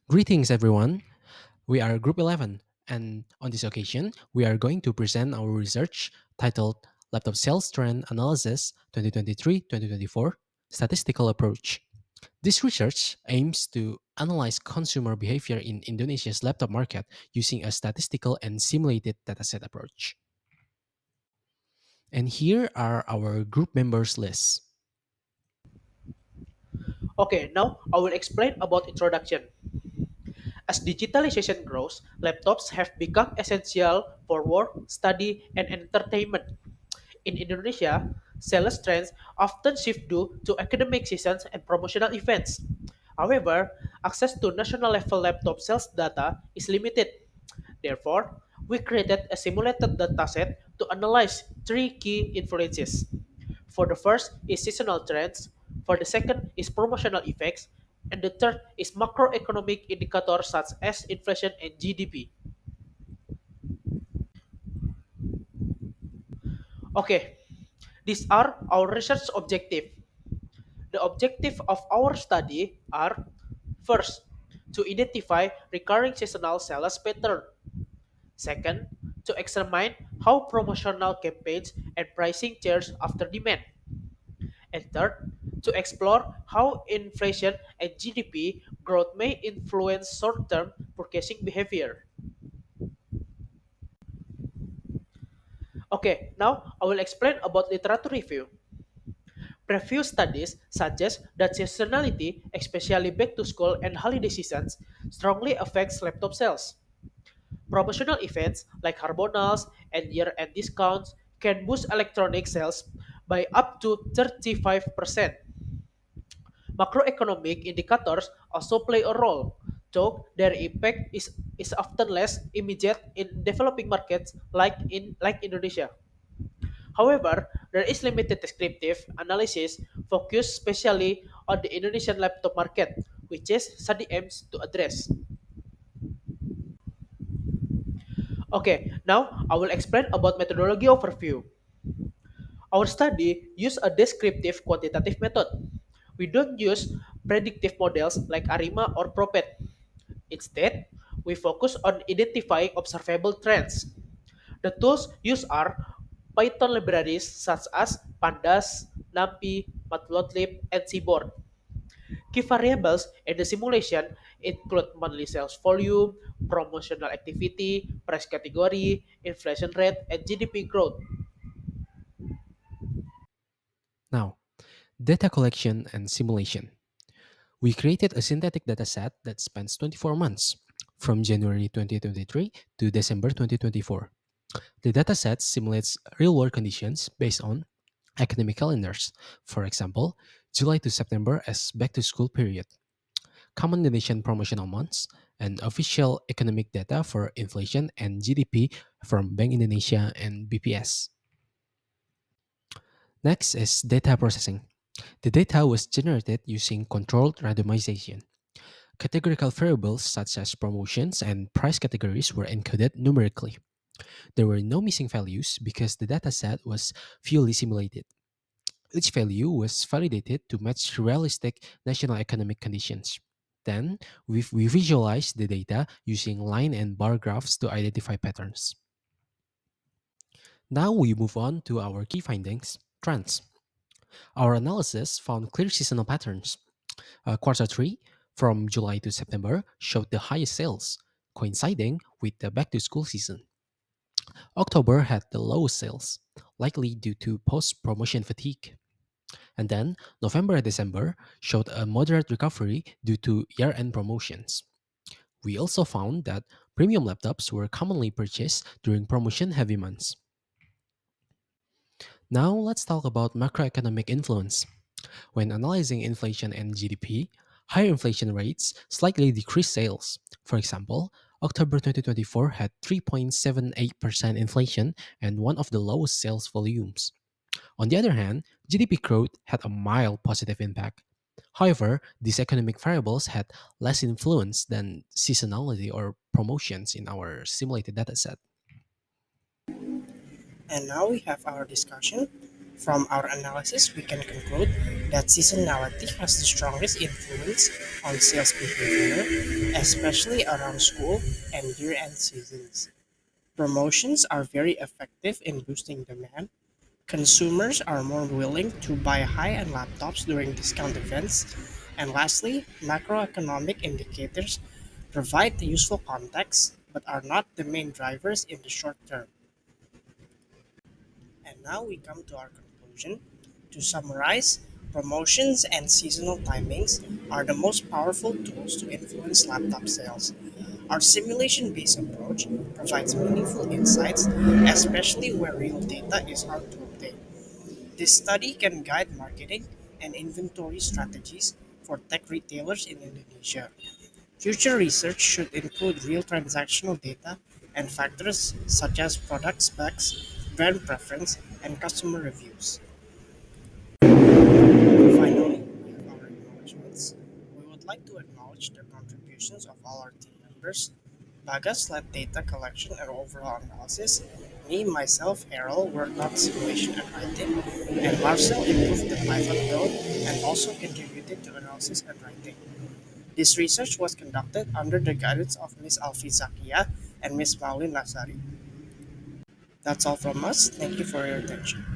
Greetings, everyone. We are Group 11, and on this occasion, we are going to present our research titled Laptop Sales Trend Analysis 2023-2024 Statistical Approach. This research aims to analyze consumer behavior in Indonesia's laptop market using a statistical and simulated dataset approach. And here are our group members' lists. Okay, now I will explain about introduction. As digitalization grows, laptops have become essential for work, study, and entertainment. In Indonesia, sales trends often shift due to academic seasons and promotional events. However, access to national level laptop sales data is limited. Therefore, we created a simulated dataset to analyze three key influences. For the first is seasonal trends, for the second is promotional effects, and the third is macroeconomic indicators such as inflation and GDP. Okay, these are our research objective. The objective of our study are first, to identify recurring seasonal sales pattern. Second, to examine how promotional campaigns and pricing change after demand. And third, to explore how inflation and GDP growth may influence short-term purchasing behavior. Okay, now I will explain about literature review. Previous studies suggest that seasonality, especially back to school and holiday seasons, strongly affects laptop sales. Promotional events like Harbonals and year-end discounts can boost electronic sales by up to 35%. Macroeconomic indicators also play a role, though their impact is often less immediate in developing markets like Indonesia. However, there is limited descriptive analysis focused specially on the Indonesian laptop market, which is study aims to address. Okay, now I will explain about methodology overview. Our study use a descriptive quantitative method. We don't use predictive models like ARIMA or PROPET. Instead, we focus on identifying observable trends. The tools used are Python libraries such as Pandas, NumPy, Matplotlib, and Seaborn. Key variables in the simulation include monthly sales volume, promotional activity, price category, inflation rate, and GDP growth. Now, data collection and simulation. We created a synthetic dataset that spans 24 months, from January 2023 to December 2024. The dataset simulates real world conditions based on academic calendars, for example, July to September as back to school period, common Indonesian promotional months, and official economic data for inflation and GDP from Bank Indonesia and BPS. Next is data processing. The data was generated using controlled randomization. Categorical variables such as promotions and price categories were encoded numerically. There were no missing values because the dataset was fully simulated. Each value was validated to match realistic national economic conditions. Then, we visualized the data using line and bar graphs to identify patterns. Now we move on to our key findings trends. Our analysis found clear seasonal patterns. Quarter 3, from July to September, showed the highest sales, coinciding with the back to school season. October had the lowest sales, likely due to post promotion fatigue. And then November and December showed a moderate recovery due to year end promotions. We also found that premium laptops were commonly purchased during promotion heavy months. Now let's talk about macroeconomic influence. When analyzing inflation and GDP, higher inflation rates slightly decrease sales. For example, October 2024 had 3.78% inflation and one of the lowest sales volumes. On the other hand, GDP growth had a mild positive impact. However, these economic variables had less influence than seasonality or promotions in our simulated dataset. And now we have our discussion. From our analysis, we can conclude that seasonality has the strongest influence on sales behavior, especially around school and year end seasons. Promotions are very effective in boosting demand. Consumers are more willing to buy high end laptops during discount events. And lastly, macroeconomic indicators provide useful context but are not the main drivers in the short term. And now we come to our conclusion. To summarize, promotions and seasonal timings are the most powerful tools to influence laptop sales. Our simulation based approach provides meaningful insights, especially where real data is hard to obtain. This study can guide marketing and inventory strategies for tech retailers in Indonesia. Future research should include real transactional data and factors such as product specs, brand preference, and customer reviews. Finally, we have our acknowledgements. We would like to acknowledge the contributions of all our team members. Bagas led data collection and overall analysis. Me, myself, Errol worked on simulation and writing, and Marcel improved the Python code and also contributed to analysis and writing. This research was conducted under the guidance of Ms. Alfi Zakia and Ms. Maulin Nasari. That's all from us. Thank you for your attention.